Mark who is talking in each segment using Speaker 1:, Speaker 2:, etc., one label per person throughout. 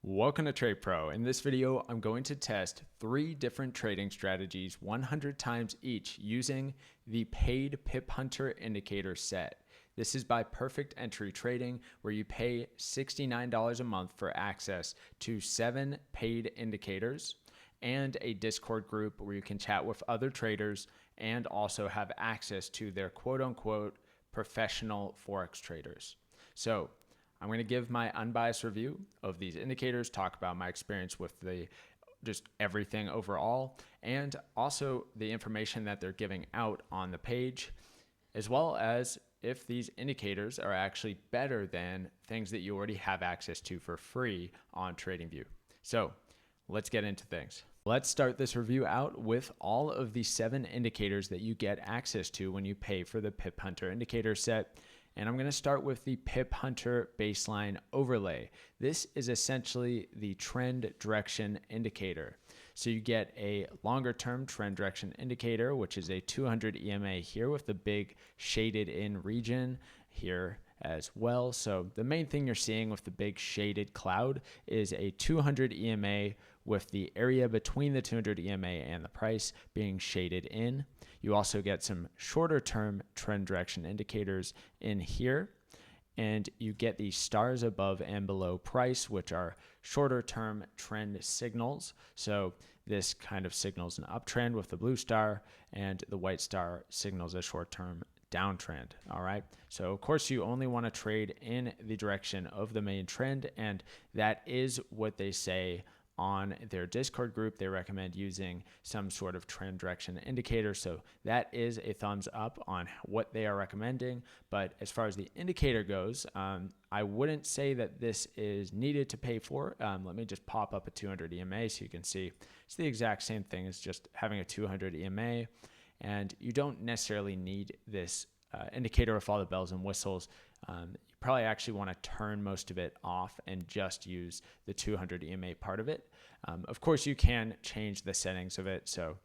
Speaker 1: Welcome to Trade Pro. In this video, I'm going to test 3 different trading strategies 100 times each using the paid Piphunter indicator set. This is by Perfect Entry Trading, where you pay $69 a month for access to 7 paid indicators and a Discord group where you can chat with other traders and also have access to their quote-unquote professional Forex traders. So I'm going to give my unbiased review of these indicators, talk about my experience with just everything overall, and also the information that they're giving out on the page, as well as if these indicators are actually better than things that you already have access to for free on TradingView. So let's get into things. Let's start this review out with all of the 7 indicators that you get access to when you pay for the Piphunter indicator set. And I'm going to start with the Piphunter baseline overlay. This is essentially the trend direction indicator. So you get a longer term trend direction indicator, which is a 200 EMA here with the big shaded in region here as well. So the main thing you're seeing with the big shaded cloud is a 200 EMA with the area between the 200 EMA and the price being shaded in. You also get some shorter term trend direction indicators in here, and you get the stars above and below price, which are shorter term trend signals. So this kind of signals an uptrend with the blue star, and the white star signals a short term downtrend. All right. So of course you only want to trade in the direction of the main trend, and that is what they say on their Discord group. They recommend using some sort of trend direction indicator. So that is a thumbs up on what they are recommending. But as far as the indicator goes, I wouldn't say that this is needed to pay for. Let me just pop up a 200 EMA so you can see it's the exact same thing as just having a 200 EMA. And you don't necessarily need this indicator with all the bells and whistles. You probably actually want to turn most of it off and just use the 200 EMA part of it. Of course, you can change the settings of it. So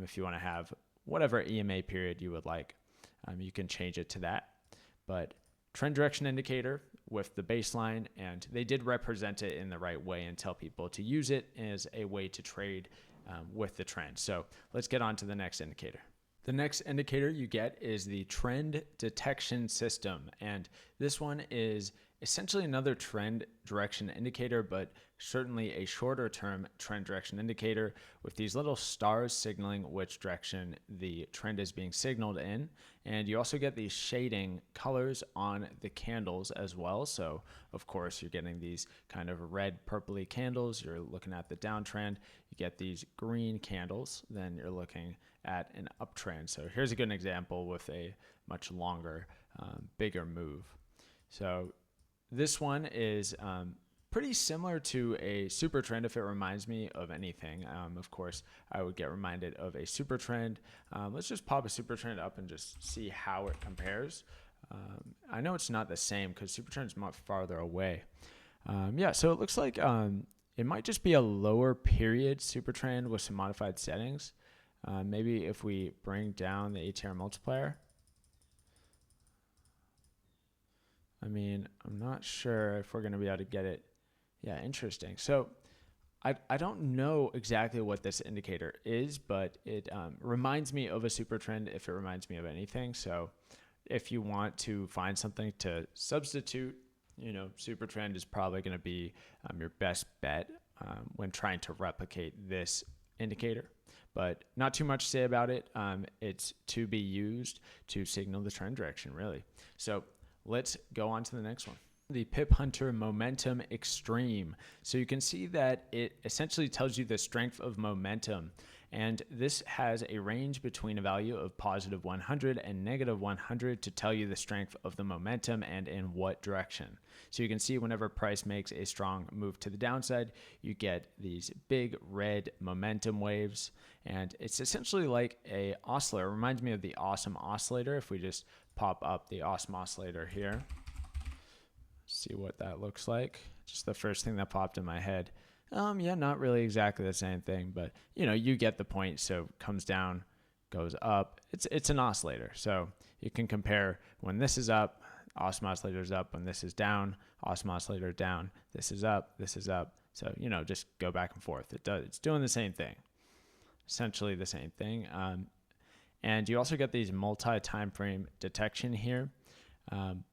Speaker 1: if you want to have whatever EMA period you would like, you can change it to that. But trend direction indicator with the baseline, and they did represent it in the right way and tell people to use it as a way to trade with the trend. So let's get on to the next indicator. The next indicator you get is the trend detection system. And this one is essentially another trend direction indicator, but certainly a shorter term trend direction indicator with these little stars signaling which direction the trend is being signaled in. And you also get these shading colors on the candles as well. So of course you're getting these kind of red purpley candles. You're looking at the downtrend. You get these green candles, then you're looking at an uptrend. So here's a good example with a much longer, bigger move. So this one is pretty similar to a super trend if it reminds me of anything. Of course, I would get reminded of a super trend. Let's just pop a super trend up and just see how it compares. I know it's not the same because super trend is much farther away. Yeah, so it looks like it might just be a lower period super trend with some modified settings. Maybe if we bring down the ATR multiplier. I mean, I'm not sure if we're going to be able to get it. Yeah, interesting. So I don't know exactly what this indicator is, but it reminds me of a super trend if it reminds me of anything. So if you want to find something to substitute, super trend is probably going to be your best bet when trying to replicate this indicator. But not too much to say about it. It's to be used to signal the trend direction, really. So let's go on to the next one. The Piphunter Momentum Extreme. So you can see that it essentially tells you the strength of momentum. And this has a range between a value of positive 100 and negative 100 to tell you the strength of the momentum and in what direction. So you can see whenever price makes a strong move to the downside, you get these big red momentum waves. And it's essentially like a oscillator. It reminds me of the Awesome Oscillator. If we just pop up the Awesome Oscillator here, see what that looks like. Just the first thing that popped in my head. Yeah, not really exactly the same thing, but you get the point. So comes down, goes up. It's an oscillator. So you can compare when this is up, Awesome Oscillator is up. When this is down, Awesome Oscillator down. This is up, So, just go back and forth. It's doing the same thing, essentially the same thing. And you also get these multi-time frame detection here.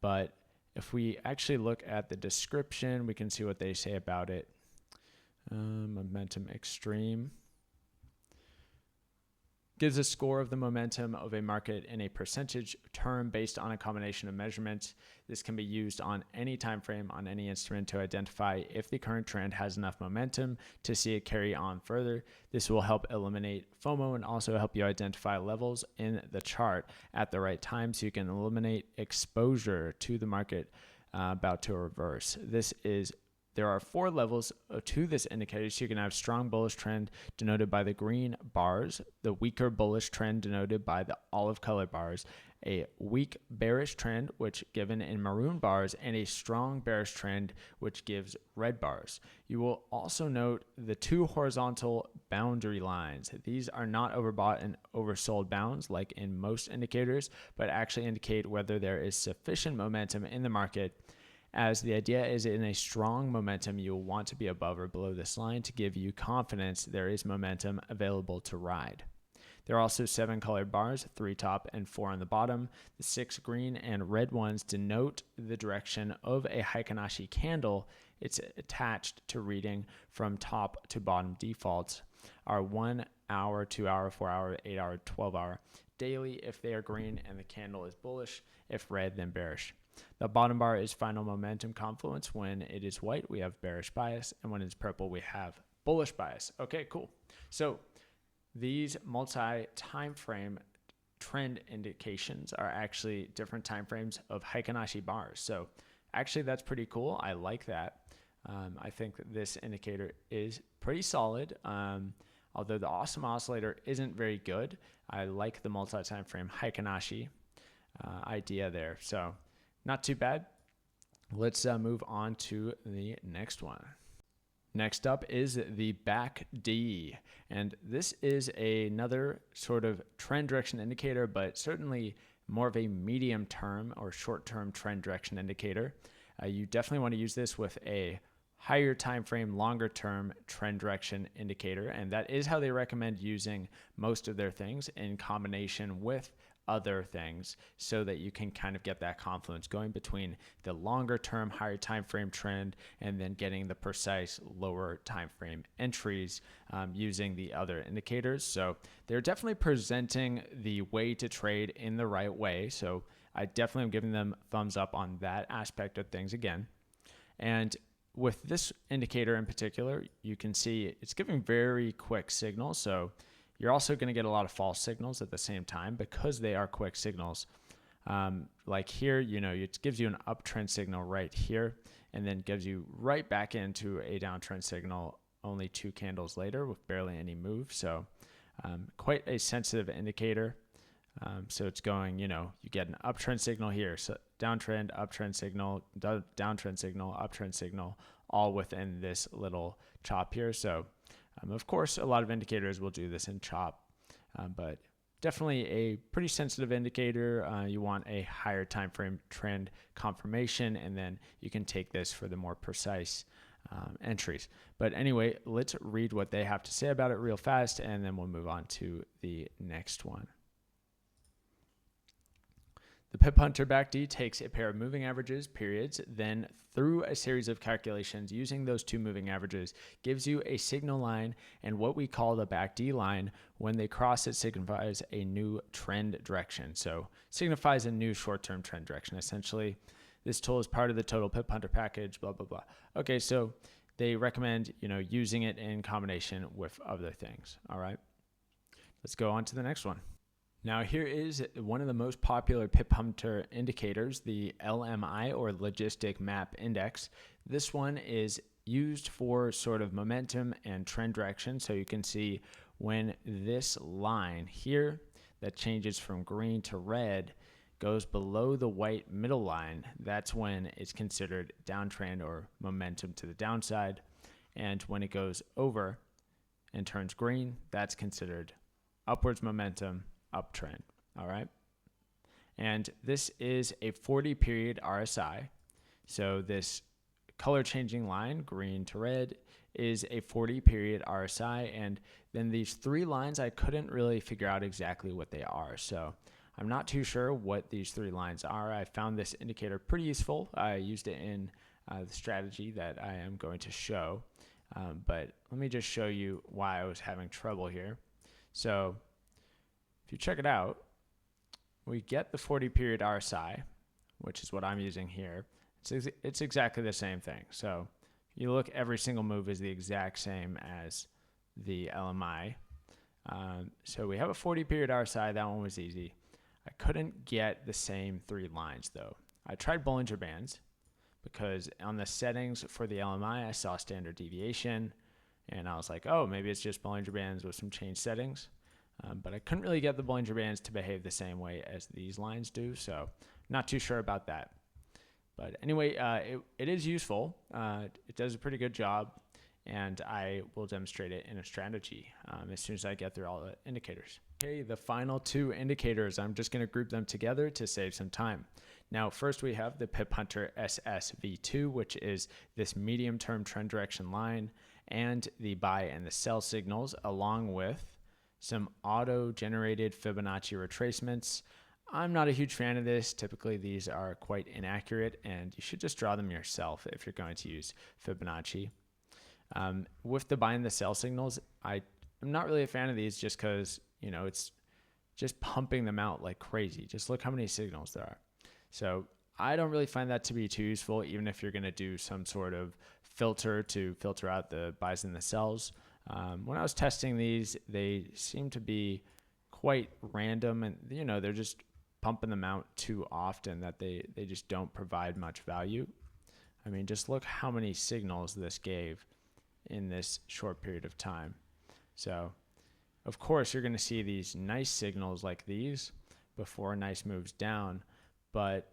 Speaker 1: But if we actually look at the description, we can see what they say about it. Momentum extreme gives a score of the momentum of a market in a percentage term based on a combination of measurements. This can be used on any time frame on any instrument to identify if the current trend has enough momentum to see it carry on further. This will help eliminate FOMO and also help you identify levels in the chart at the right time so you can eliminate exposure to the market about to reverse. There are 4 levels to this indicator. So you can have strong bullish trend denoted by the green bars, the weaker bullish trend denoted by the olive colored bars, a weak bearish trend, which given in maroon bars, and a strong bearish trend, which gives red bars. You will also note the 2 horizontal boundary lines. These are not overbought and oversold bounds like in most indicators, but actually indicate whether there is sufficient momentum in the market, as the idea is in a strong momentum, you will want to be above or below this line to give you confidence there is momentum available to ride. There are also 7 colored bars, 3 top and 4 on the bottom. The 6 green and red ones denote the direction of a Heikin-Ashi candle. It's attached to reading from top to bottom defaults are 1 hour, 2 hour, 4 hour, 8 hour, 12 hour daily if they are green and the candle is bullish. If red, then bearish. The bottom bar is final momentum confluence. When it is white, we have bearish bias, and when it's purple, we have bullish bias. Okay, cool. So these multi-time frame trend indications are actually different time frames of Heikin-Ashi bars. So actually, that's pretty cool. I like that. I think that this indicator is pretty solid. Although the awesome oscillator isn't very good, I like the multi-time frame Heikin-Ashi idea there. So not too bad. Let's move on to the next one. Next up is the BACD, and this is another sort of trend direction indicator, but certainly more of a medium term or short term trend direction indicator. You definitely want to use this with a higher time frame, longer term trend direction indicator, and that is how they recommend using most of their things in combination with other things so that you can kind of get that confluence going between the longer term higher time frame trend and then getting the precise lower time frame entries using the other indicators. So they're definitely presenting the way to trade in the right way. So I definitely am giving them thumbs up on that aspect of things again. And with this indicator in particular, you can see it's giving very quick signals. So you're also going to get a lot of false signals at the same time because they are quick signals. Like here, it gives you an uptrend signal right here and then gives you right back into a downtrend signal only 2 candles later with barely any move. So quite a sensitive indicator. So it's going, you get an uptrend signal here. So downtrend, uptrend signal, downtrend signal, uptrend signal, all within this little chop here. So of course, a lot of indicators will do this in chop, but definitely a pretty sensitive indicator. You want a higher time frame trend confirmation, and then you can take this for the more precise entries. But anyway, let's read what they have to say about it real fast, and then we'll move on to the next one. The Piphunter BACD takes a pair of moving averages, periods, then through a series of calculations using those 2 moving averages, gives you a signal line, and what we call the BACD line. When they cross, it signifies a new trend direction. So signifies a new short-term trend direction. Essentially, this tool is part of the total Piphunter package, blah, blah, blah. Okay, so they recommend, using it in combination with other things. All right, let's go on to the next one. Now here is one of the most popular Piphunter indicators, the LMI or Logistic Map Index. This one is used for sort of momentum and trend direction. So you can see when this line here that changes from green to red goes below the white middle line, that's when it's considered downtrend or momentum to the downside. And when it goes over and turns green, that's considered upwards momentum, uptrend. All right. And this is a 40 period RSI. So this color changing line, green to red, is a 40 period RSI. And then these 3 lines, I couldn't really figure out exactly what they are. So I'm not too sure what these 3 lines are. I found this indicator pretty useful. I used it in the strategy that I am going to show. But let me just show you why I was having trouble here. So if you check it out, we get the 40 period RSI, which is what I'm using here. It's exactly the same thing. So you look, every single move is the exact same as the LMI. So we have a 40 period RSI. That one was easy. I couldn't get the same 3 lines though. I tried Bollinger Bands because on the settings for the LMI, I saw standard deviation and I was like, oh, maybe it's just Bollinger Bands with some change settings. But I couldn't really get the Bollinger Bands to behave the same way as these lines do. So not too sure about that. But anyway, it is useful. It does a pretty good job. And I will demonstrate it in a strategy as soon as I get through all the indicators. Okay, the final 2 indicators, I'm just going to group them together to save some time. Now, first we have the Piphunter SSV2, which is this medium-term trend direction line, and the buy and the sell signals, along with some auto-generated Fibonacci retracements. I'm not a huge fan of this. Typically, these are quite inaccurate, and you should just draw them yourself if you're going to use Fibonacci. With the buy and the sell signals, I'm not really a fan of these just because, you know, it's just pumping them out like crazy. Just look how many signals there are. So I don't really find that to be too useful, even if you're going to do some sort of filter to filter out the buys and the sells. When I was testing these, they seem to be quite random, and, you know, they're just pumping them out too often that they just don't provide much value. I mean, just look how many signals this gave in this short period of time. So of course you're going to see these nice signals like these before nice moves down, but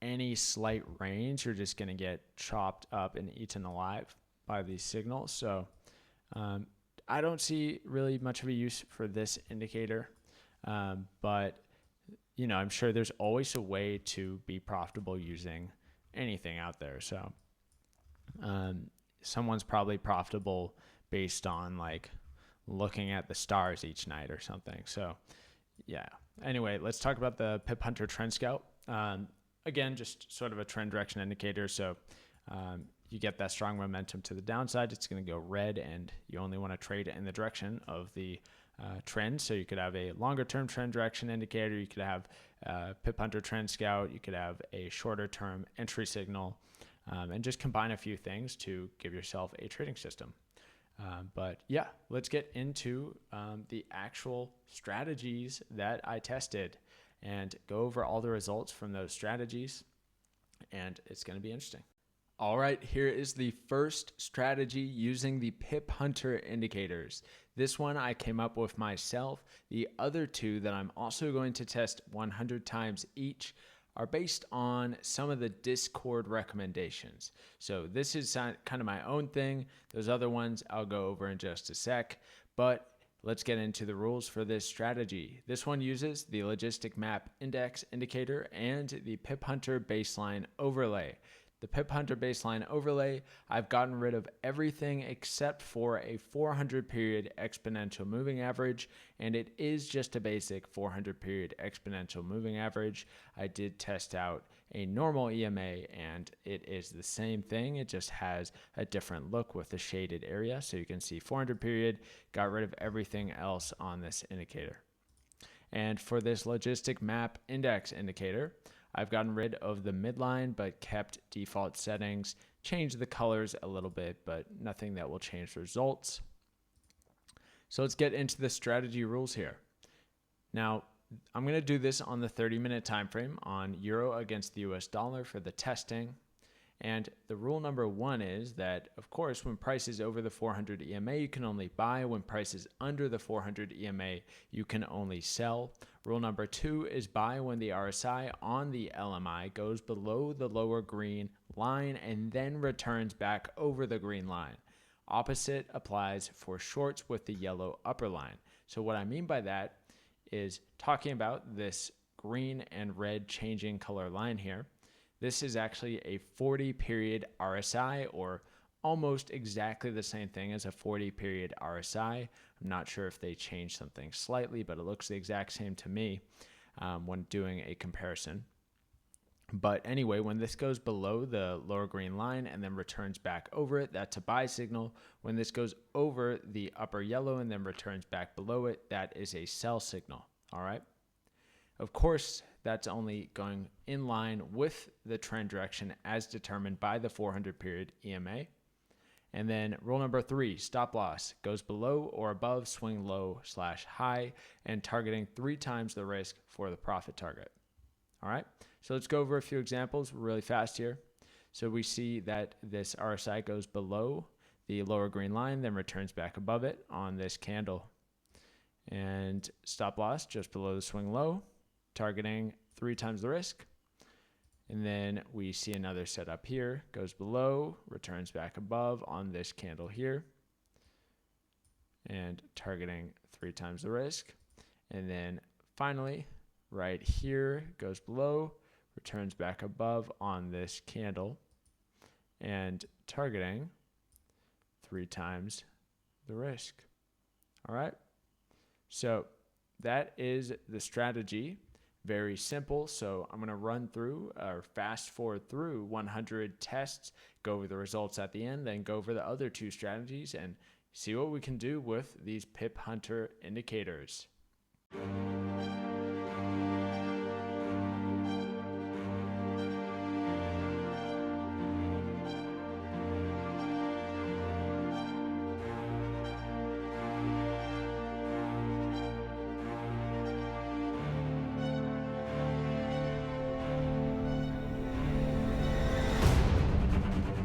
Speaker 1: any slight range, you're just going to get chopped up and eaten alive by these signals. So I don't see really much of a use for this indicator, but you know, I'm sure there's always a way to be profitable using anything out there. So someone's probably profitable based on like looking at the stars each night or something. So yeah, anyway, let's talk about the Piphunter Trend Scout. Again, just sort of a trend direction indicator. So you get that strong momentum to the downside, it's going to go red, and you only want to trade in the direction of the trend. So you could have a longer term trend direction indicator, you could have Piphunter Trend Scout, you could have a shorter term entry signal, and just combine a few things to give yourself a trading system. But yeah, let's get into the actual strategies that I tested and go over all the results from those strategies, and it's going to be interesting. All right, here is the first strategy using the Piphunter indicators. This one I came up with myself. The other 2 that I'm also going to test 100 times each are based on some of the Discord recommendations. So this is kind of my own thing. Those other ones I'll go over in just a sec, but let's get into the rules for this strategy. This one uses the Logistic Map Index indicator and the Piphunter baseline overlay. The Piphunter baseline overlay, I've gotten rid of everything except for a 400 period exponential moving average, and it is just a basic 400 period exponential moving average. I did test out a normal EMA, and it is the same thing. It just has a different look with the shaded area. So you can see 400 period, got rid of everything else on this indicator. And for this Logistic Map Index indicator, I've gotten rid of the midline, but kept default settings, changed the colors a little bit, but nothing that will change the results. So let's get into the strategy rules here. Now, I'm going to do this on the 30-minute time frame on euro against the US dollar for the testing. And the rule number 1 is that, of course, when price is over the 400 EMA, you can only buy. When price is under the 400 EMA, you can only sell. Rule number 2 is buy when the RSI on the LMI goes below the lower green line and then returns back over the green line. Opposite applies for shorts with the yellow upper line. So what I mean by that is talking about this green and red changing color line here. This is actually a 40 period RSI or almost exactly the same thing as a 40 period RSI. I'm not sure if they changed something slightly, but it looks the exact same to me when doing a comparison. But anyway, when this goes below the lower green line and then returns back over it, that's a buy signal. When this goes over the upper yellow and then returns back below it, that is a sell signal. All right. Of course, that's only going in line with the trend direction as determined by the 400 period EMA. And then rule number 3, stop loss, goes below or above swing low/high and targeting 3 times the risk for the profit target. All right, so let's go over a few examples really fast here. So we see that this RSI goes below the lower green line, then returns back above it on this candle. And stop loss just below the swing low, targeting 3 times the risk. And then we see another setup here, goes below, returns back above on this candle here, and targeting 3 times the risk. And then finally, right here, goes below, returns back above on this candle, and targeting 3 times the risk. All right, so that is the strategy. Very simple. So I'm going to run through or fast forward through 100 tests, go over the results at the end, then go over the other 2 strategies and see what we can do with these Piphunter indicators.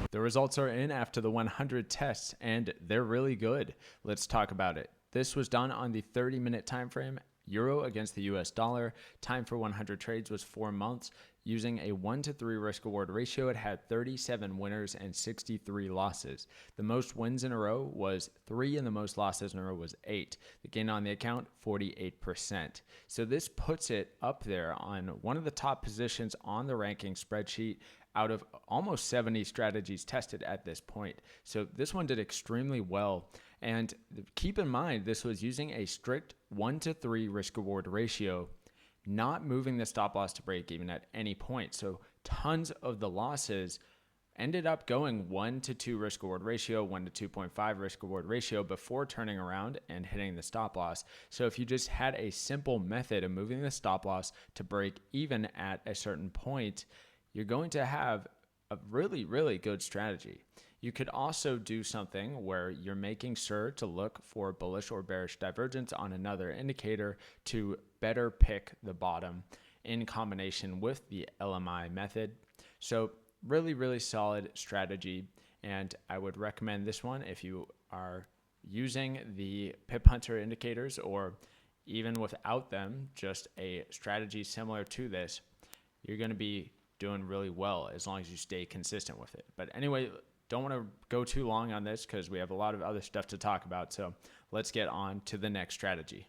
Speaker 1: The results are in after the 100 tests, and they're really good. Let's talk about it. This was done on the 30-minute time frame. Euro against the US dollar. Time for 100 trades was 4 months. Using a 1-to-3 risk-reward ratio, it had 37 winners and 63 losses. The most wins in a row was 3, and the most losses in a row was 8. The gain on the account, 48%. So this puts it up there on one of the top positions on the ranking spreadsheet out of almost 70 strategies tested at this point. So this one did extremely well. And keep in mind, this was using a strict 1-to-3 risk-reward ratio, not moving the stop loss to break even at any point. So tons of the losses ended up going 1-to-2 risk-reward ratio, 1-to-2.5 risk-reward ratio before turning around and hitting the stop loss. So if you just had a simple method of moving the stop loss to break even at a certain point, you're going to have a really, really good strategy. You could also do something where you're making sure to look for bullish or bearish divergence on another indicator to better pick the bottom in combination with the LMI method. So really, really solid strategy. And I would recommend this one if you are using the Piphunter indicators, or even without them, just a strategy similar to this, you're going to be doing really well as long as you stay consistent with it. But anyway, don't want to go too long on this because we have a lot of other stuff to talk about. So let's get on to the next strategy.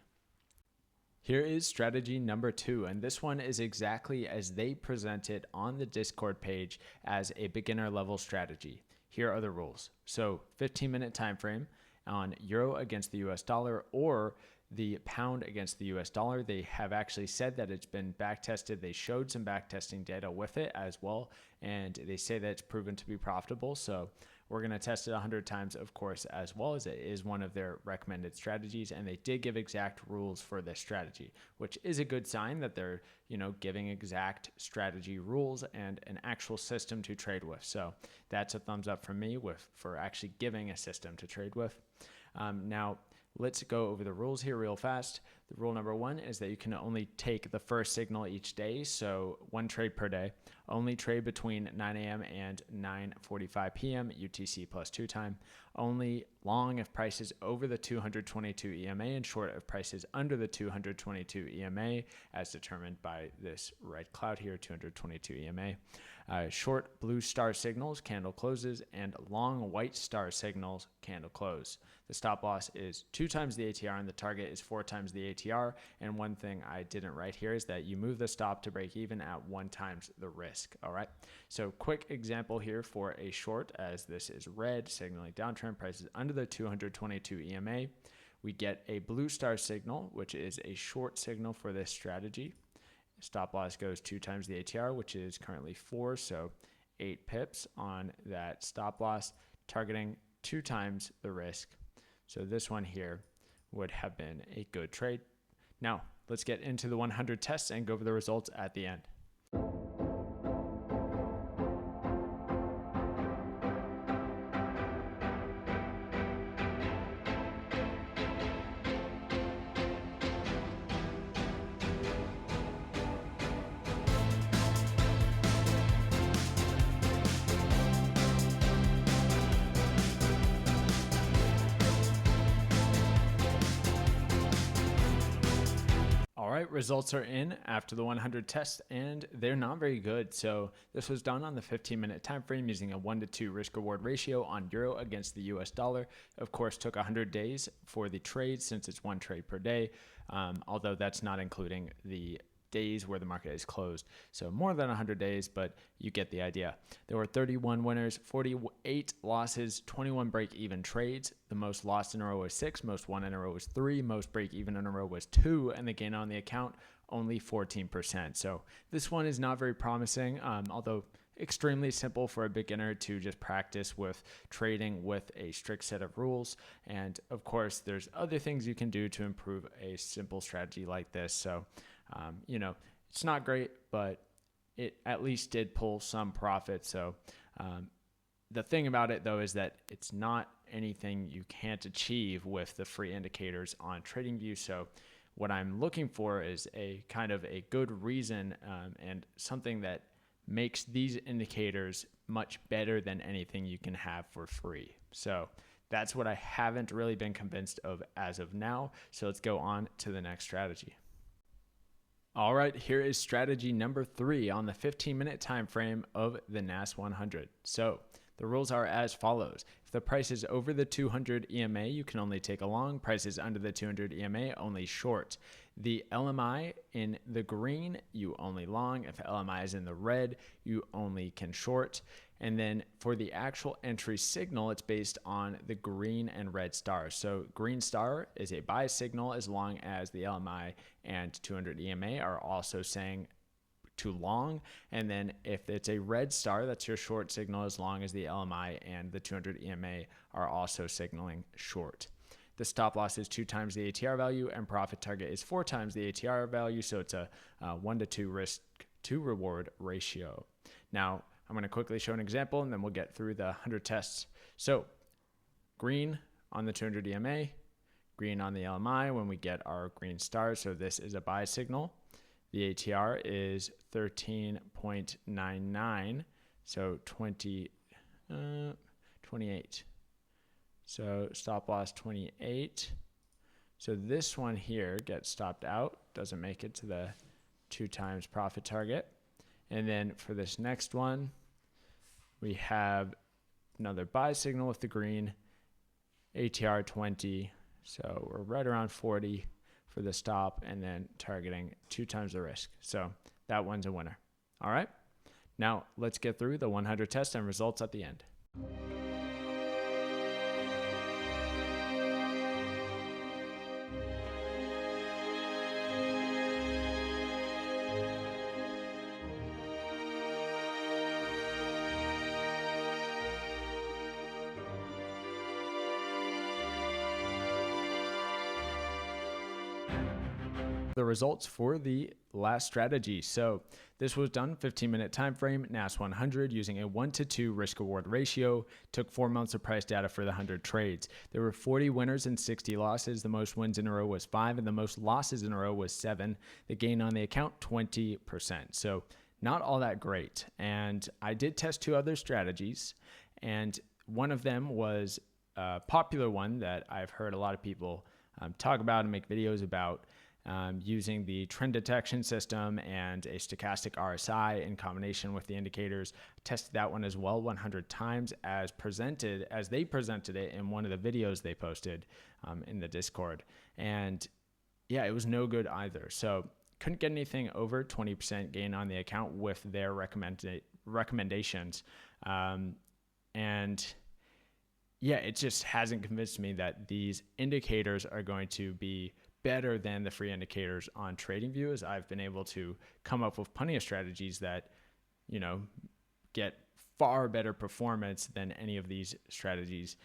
Speaker 1: Here is strategy number 2, and this one is exactly as they present it on the Discord page as a beginner level strategy. Here are the rules. So 15-minute time frame on Euro against the US dollar or the pound against the US dollar. They have actually said that it's been back tested. They showed some back testing data with it as well, and they say that it's proven to be profitable. So we're going to test it 100 times, of course, as well, as it is one of their recommended strategies. And they did give exact rules for this strategy, which is a good sign that they're, giving exact strategy rules and an actual system to trade with. So that's a thumbs up from me for actually giving a system to trade with. Now, let's go over the rules here real fast. The rule number 1 is that you can only take the first signal each day, so 1 trade per day. Only trade between 9 a.m. and 9:45 p.m. UTC plus 2 time. Only long if price is over the 222 EMA and short if price is under the 222 EMA as determined by this red cloud here, 222 EMA. short blue star signals, candle closes, and long white star signals, candle close. The stop loss is 2 times the ATR and the target is 4 times the ATR. And one thing I didn't write here is that you move the stop to break even at 1 times the risk. All right. So quick example here for a short, as this is red signaling downtrend, prices under the 222 EMA. We get a blue star signal, which is a short signal for this strategy. Stop loss goes 2 times the ATR, which is currently 4, so 8 pips on that stop loss, targeting 2 times the risk. So this one here would have been a good trade. Now, let's get into the 100 tests and go over the results at the end. All right, results are in after the 100 tests, and they're not very good. So this was done on the 15-minute time frame using a 1-to-2 risk-reward ratio on euro against the US dollar. Of course, took 100 days for the trade since it's 1 trade per day, although that's not including the days where the market is closed. So more than 100 days, but you get the idea. There were 31 winners, 48 losses, 21 break-even trades. The most lost in a row was 6, most won in a row was 3, most break-even in a row was 2, and the gain on the account only 14%. So this one is not very promising, although extremely simple for a beginner to just practice with trading with a strict set of rules. And of course, there's other things you can do to improve a simple strategy like this. So it's not great, but it at least did pull some profit. So the thing about it, though, is that it's not anything you can't achieve with the free indicators on TradingView. So what I'm looking for is a kind of a good reason and something that makes these indicators much better than anything you can have for free. So that's what I haven't really been convinced of as of now. So let's go on to the next strategy. All right, here is strategy number 3 on the 15-minute time frame of the NAS 100. So the rules are as follows. If the price is over the 200 EMA, you can only take a long. Prices under the 200 EMA, only short. The LMI in the green, you only long. If LMI is in the red, you only can short. And then for the actual entry signal, it's based on the green and red stars. So green star is a buy signal as long as the LMI and 200 EMA are also saying to long. And then if it's a red star, that's your short signal as long as the LMI and the 200 EMA are also signaling short. The stop loss is 2 times the ATR value and profit target is 4 times the ATR value. So it's a 1-to-2 risk to reward ratio. Now, I'm going to quickly show an example and then we'll get through the 100 tests. So green on the 200 EMA, green on the LMI when we get our green stars. So this is a buy signal. The ATR is 13.99, so 28. So stop loss 28. So this one here gets stopped out, doesn't make it to the 2 times profit target. And then for this next one, we have another buy signal with the green, ATR 20. So we're right around 40 for the stop and then targeting 2 times the risk. So that one's a winner. All right. Now let's get through the 100 tests and results at the end. The results for the last strategy. So this was done 15-minute time frame, NAS 100, using a 1-to-2 risk-reward ratio. Took 4 months of price data for the 100 trades. There were 40 winners and 60 losses. The most wins in a row was 5, and the most losses in a row was 7. The gain on the account, 20%. So not all that great. And I did test 2 other strategies, and one of them was a popular one that I've heard a lot of people talk about and make videos about. using the trend detection system and a stochastic RSI in combination with the indicators. Tested that one as well 100 times as they presented it in one of the videos they posted in the Discord. And yeah, it was no good either. So couldn't get anything over 20% gain on the account with their recommendations. And yeah, it just hasn't convinced me that these indicators are going to be better than the free indicators on TradingView, as I've been able to come up with plenty of strategies that, get far better performance than any of these strategies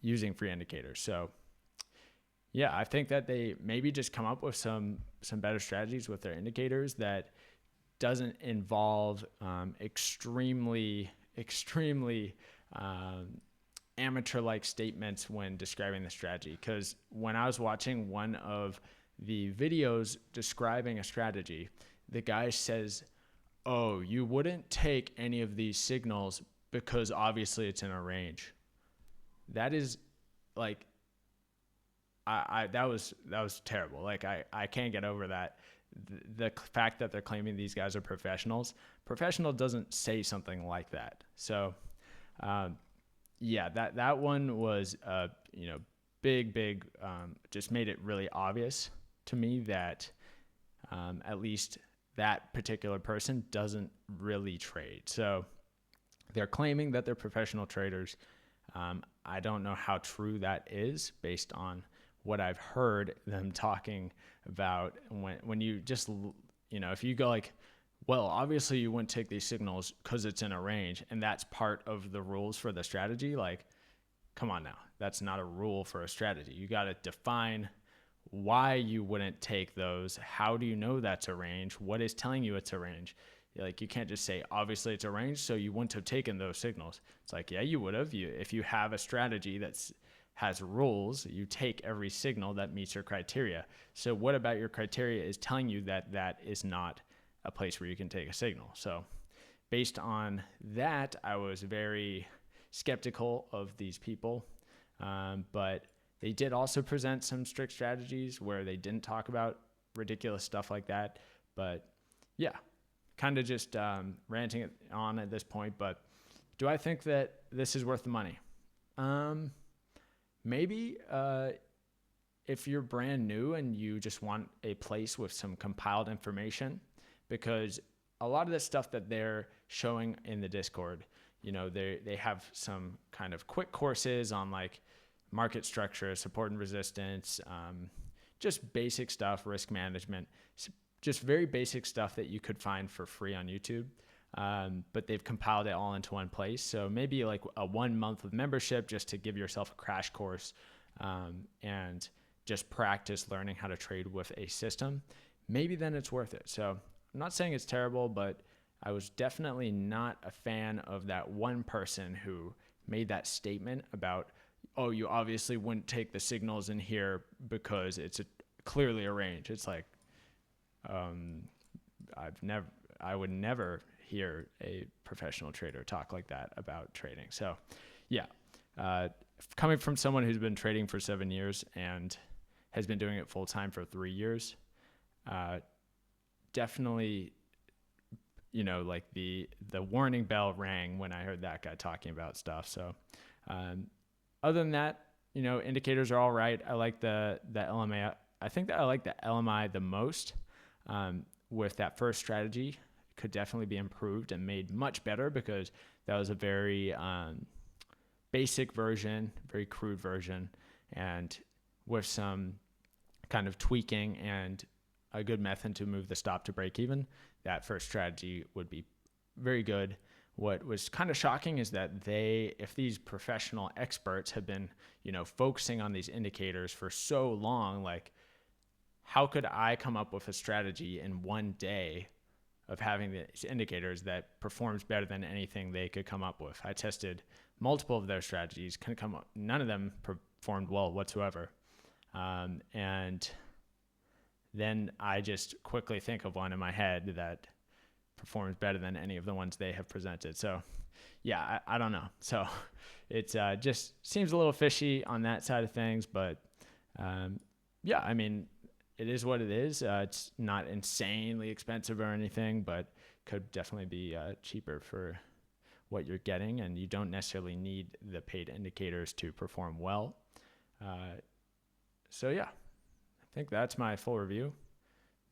Speaker 1: using free indicators. So yeah, I think that they maybe just come up with some better strategies with their indicators that doesn't involve extremely amateur-like statements when describing the strategy. Because when I was watching one of the videos describing a strategy, the guy says, "Oh, you wouldn't take any of these signals because obviously it's in a range." That is like, that was terrible. Like I can't get over that. The fact that they're claiming these guys are professionals. Professional doesn't say something like that. So, yeah, that one was, big, just made it really obvious to me that at least that particular person doesn't really trade. So they're claiming that they're professional traders. I don't know how true that is based on what I've heard them talking about. When you just, if you go like, well, obviously you wouldn't take these signals because it's in a range, and that's part of the rules for the strategy. Like, come on now. That's not a rule for a strategy. You got to define why you wouldn't take those. How do you know that's a range? What is telling you it's a range? Like, you can't just say, obviously it's a range, so you wouldn't have taken those signals. It's like, yeah, you would have. If you have a strategy that's has rules, you take every signal that meets your criteria. So what about your criteria is telling you that that is not a place where you can take a signal? So based on that, I was very skeptical of these people. But they did also present some strict strategies where they didn't talk about ridiculous stuff like that. But yeah, kind of just ranting it on at this point. But do I think that this is worth the money? Maybe if you're brand new and you just want a place with some compiled information, because a lot of the stuff that they're showing in the Discord, they have some kind of quick courses on like market structure, support and resistance, just basic stuff, risk management, just very basic stuff that you could find for free on YouTube. But they've compiled it all into one place. So maybe like a 1 month of membership just to give yourself a crash course and just practice learning how to trade with a system. Maybe then it's worth it. So I'm not saying it's terrible, but I was definitely not a fan of that one person who made that statement about, oh, you obviously wouldn't take the signals in here because it's clearly a range. It's like, I would never hear a professional trader talk like that about trading. So yeah, coming from someone who's been trading for 7 years and has been doing it full time for 3 years, definitely, like the warning bell rang when I heard that guy talking about stuff. So other than that, indicators are all right. I like the LMA. I think that I like the LMI the most. With that first strategy, could definitely be improved and made much better because that was a very basic version, very crude version, and with some kind of tweaking and a good method to move the stop to break even, that first strategy would be very good. What was kind of shocking is that if these professional experts have been, focusing on these indicators for so long, like, how could I come up with a strategy in 1 day of having these indicators that performs better than anything they could come up with? I tested multiple of their strategies, none of them performed well whatsoever. And then I just quickly think of one in my head that performs better than any of the ones they have presented. So yeah, I don't know. So it just seems a little fishy on that side of things, but yeah, I mean, it is what it is. It's not insanely expensive or anything, but could definitely be cheaper for what you're getting, and you don't necessarily need the paid indicators to perform well. So yeah, I think that's my full review.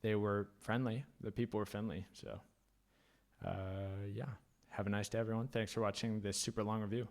Speaker 1: They were friendly. The people were friendly. So yeah, have a nice day, everyone. Thanks for watching this super long review.